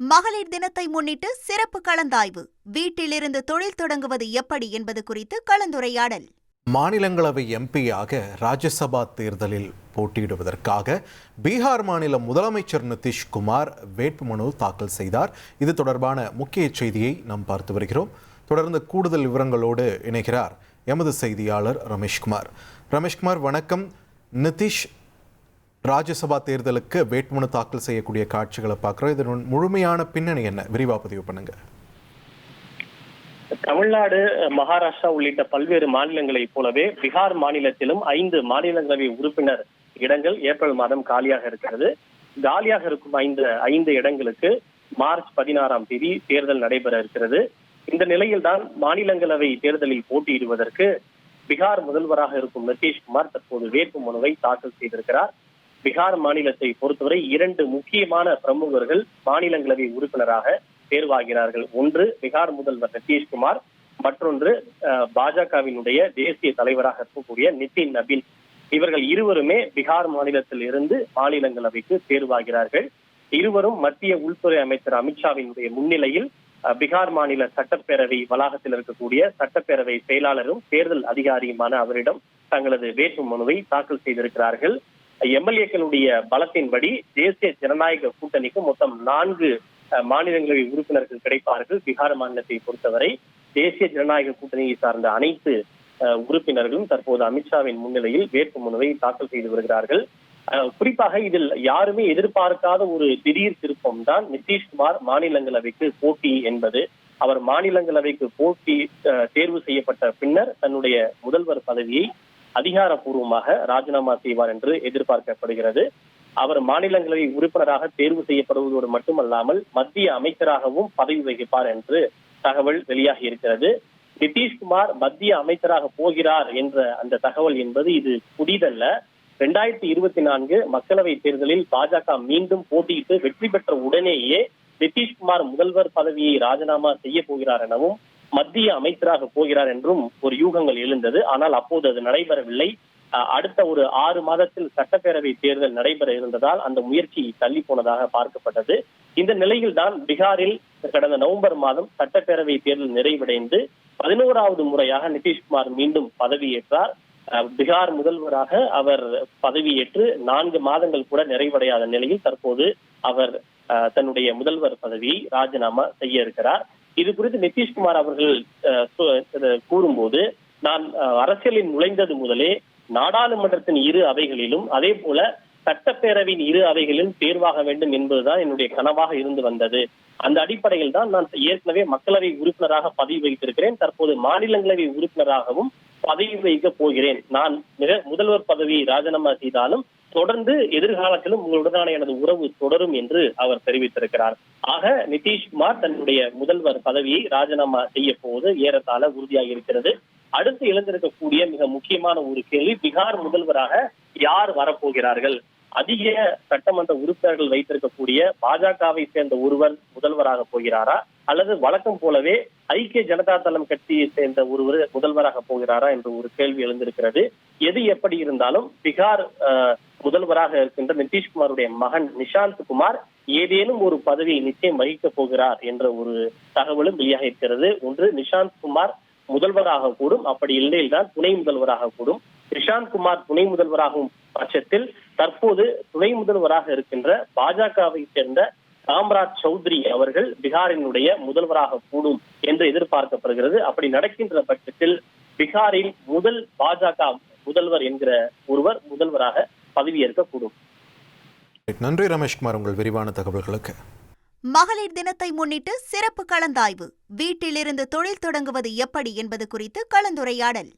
மகளிர் தினத்தை முன்னிட்டு சிறப்பு கலந்தாய்வு. வீட்டிலிருந்து தொழில் தொடங்குவது எப்படி என்பது குறித்து கலந்துரையாடல். மாநிலங்களவை எம்பியாக ராஜ்யசபா தேர்தலில் போட்டியிடுவதற்காக பீகார் மாநில முதலமைச்சர் நிதிஷ்குமார் வேட்புமனு தாக்கல் செய்தார். இது தொடர்பான முக்கிய செய்தியை நாம் பார்த்து வருகிறோம். தொடர்ந்து கூடுதல் விவரங்களோடு இணைகிறார் எமது செய்தியாளர் ரமேஷ்குமார். ரமேஷ்குமார், வணக்கம். நிதிஷ் ராஜ்யசபா தேர்தலுக்கு வேட்புமனு தாக்கல் செய்யக்கூடிய காட்சிகளை பார்க்குறோம். இதன் முழுமையான பின்னணி என்ன? விரிவாக பதிவு பண்ணுங்க. தமிழ்நாடு, மகாராஷ்டிரா உள்ளிட்ட பல்வேறு மாநிலங்களைப் போலவே பீகார் மாநிலத்திலும் 5 மாநிலங்களவை உறுப்பினர் இடங்கள் ஏப்ரல் மாதம் காலியாக இருக்கிறது. காலியாக இருக்கும் 5 இடங்களுக்கு மார்ச் 16ஆம் தேதி தேர்தல் நடைபெற இருக்கிறது. இந்த நிலையில்தான் மாநிலங்களவை தேர்தலில் போட்டியிடுவதற்கு பீகார் முதல்வராக இருக்கும் நிதிஷ்குமார் தற்போது வேட்புமனுவை தாக்கல் செய்திருக்கிறார். பீகார் மாநிலத்தை பொறுத்தவரை 2 முக்கியமான பிரமுகர்கள் மாநிலங்களவை உறுப்பினராக தேர்வாகிறார்கள். ஒன்று பீகார் முதல்வர் நிதிஷ்குமார், மற்றொன்று பாஜகவினுடைய தேசிய தலைவராக இருக்கக்கூடிய நிதின் நபீன். இவர்கள் இருவருமே பீகார் மாநிலத்தில் இருந்து மாநிலங்களவைக்கு தேர்வாகிறார்கள். இருவரும் மத்திய உள்துறை அமைச்சர் அமித்ஷாவினுடைய முன்னிலையில் பீகார் மாநில சட்டப்பேரவை வளாகத்தில் இருக்கக்கூடிய சட்டப்பேரவை செயலாளரும் தேர்தல் அதிகாரியுமான அவரிடம் தங்களது வேட்புமனுவை தாக்கல் செய்திருக்கிறார்கள். எம்எல்ஏக்களுடைய பலத்தின்படி தேசிய ஜனநாயக கூட்டணிக்கு மொத்தம் 4 மாநிலங்களவை உறுப்பினர்கள் கிடைப்பார்கள். பீகார் மாநிலத்தை பொறுத்தவரை தேசிய ஜனநாயக கூட்டணியை சார்ந்த அனைத்து உறுப்பினர்களும் தற்போது அமித்ஷாவின் முன்னிலையில் வேட்புமனுவை தாக்கல் செய்து வருகிறார்கள். குறிப்பாக இதில் யாருமே எதிர்பார்க்காத ஒரு திடீர் திருப்பம் தான் நிதிஷ்குமார் மாநிலங்களவைக்கு போட்டி என்பது. அவர் மாநிலங்களவைக்கு போட்டி தேர்வு செய்யப்பட்ட பின்னர் தன்னுடைய முதல்வர் பதவியை அதிகாரப்பூர்வமாக ராஜினாமா செய்வார் என்று எதிர்பார்க்கப்படுகிறது. அவர் மாநிலங்களவை உறுப்பினராக தேர்வு செய்யப்படுவதோடு மட்டுமல்லாமல் மத்திய அமைச்சராகவும் பதவி வகிப்பார் என்று தகவல் வெளியாகி இருக்கிறது. நிதிஷ்குமார் மத்திய அமைச்சராக போகிறார் என்ற அந்த தகவல் என்பது இது புதிதல்ல. 2024 மக்களவை தேர்தலில் பாஜக மீண்டும் போட்டியிட்டு வெற்றி பெற்ற உடனேயே நிதிஷ்குமார் முதல்வர் பதவியை ராஜினாமா செய்ய போகிறார் எனவும் மத்திய அமைச்சராக போகிறார் என்றும் ஒரு யூகங்கள் எழுந்தது. ஆனால் அப்போது அது நடைபெறவில்லை. அடுத்த ஒரு 6 மாதத்தில் சட்டப்பேரவை தேர்தல் நடைபெற இருந்ததால் அந்த முயற்சி தள்ளி போனதாக பார்க்கப்பட்டது. இந்த நிலையில் தான் பீகாரில் கடந்த நவம்பர் மாதம் சட்டப்பேரவை தேர்தல் நிறைவடைந்து 11வது முறையாக நிதிஷ்குமார் மீண்டும் பதவியேற்றார். பீகார் முதல்வராக அவர் பதவியேற்று 4 மாதங்கள் கூட நிறைவடையாத நிலையில் தற்போது அவர் தன்னுடைய முதல்வர் பதவியை ராஜினாமா செய்ய இருக்கிறார். இது குறித்து நிதிஷ்குமார் அவர்கள் கூறும்போது, நான் அரசியலில் நுழைந்தது முதலே நாடாளுமன்றத்தின் 2 அவைகளிலும் அதே போல சட்டப்பேரவையின் 2 அவைகளிலும் தேர்வாக வேண்டும் என்பதுதான் என்னுடைய கனவாக இருந்து வந்தது. அந்த அடிப்படையில் தான் நான் ஏற்கனவே மக்களவை உறுப்பினராக பதவி வகித்திருக்கிறேன். தற்போது மாநிலங்களவை உறுப்பினராகவும் பதவி வகிக்கப் போகிறேன். நான் முதல்வர் பதவியை ராஜினாமா செய்தாலும் தொடர்ந்து எதிர்காலத்திலும் உங்களுடனான எனது உறவு தொடரும் என்று அவர் தெரிவித்திருக்கிறார். ஆக நிதிஷ்குமார் தன்னுடைய முதல்வர் பதவியை ராஜினாமா செய்ய போவது ஏறத்தாழ உறுதியாக இருக்கிறது. அடுத்து எழுந்திருக்கக்கூடிய மிக முக்கியமான ஒரு கேள்வி, பீகார் முதல்வராக யார் வரப்போகிறார்கள்? அதிக சட்டமன்ற உறுப்பினர்கள் வைத்திருக்கக்கூடிய பாஜகவை சேர்ந்த ஒருவர் முதல்வராக போகிறாரா, அல்லது வழக்கம் போலவே ஐக்கிய ஜனதா தளம் கட்சியை சேர்ந்த ஒருவர் முதல்வராக போகிறாரா என்ற ஒரு கேள்வி எழுந்திருக்கிறது. எது எப்படி இருந்தாலும் பீகார் முதல்வராக இருக்கின்ற நிதிஷ்குமாருடைய மகன் நிஷாந்த் குமார் ஏதேனும் ஒரு பதவியை நிச்சயம் வகிக்கப் போகிறார் என்ற ஒரு தகவலும் வெளியாக இருக்கிறது. ஒன்று, நிஷாந்த் குமார் முதல்வராக கூடும், அப்படி இல்லையென்றால் துணை முதல்வராக கூடும். நிஷாந்த் குமார் துணை முதல்வராகும் பட்சத்தில் தற்போது துணை முதல்வராக இருக்கின்ற பாஜகவை சேர்ந்த சாம்ராஜ் சௌத்ரி அவர்கள் பீகாரினுடைய முதல்வராக கூடும் என்று எதிர்பார்க்கப்படுகிறது. அப்படி நடக்கின்ற பட்சத்தில் பீகாரில் முதல் பாஜக முதல்வர் என்கிற ஒருவர் முதல்வராக பதவியேற்கக்கூடும். நன்றி ரமேஷ்குமார், உங்கள் விரிவான தகவல்களுக்கு. மகளிர் தினத்தை முன்னிட்டு சிறப்பு கலந்தாய்வு. வீட்டிலிருந்து தொழில் தொடங்குவது எப்படி என்பது குறித்து கலந்துரையாடல்.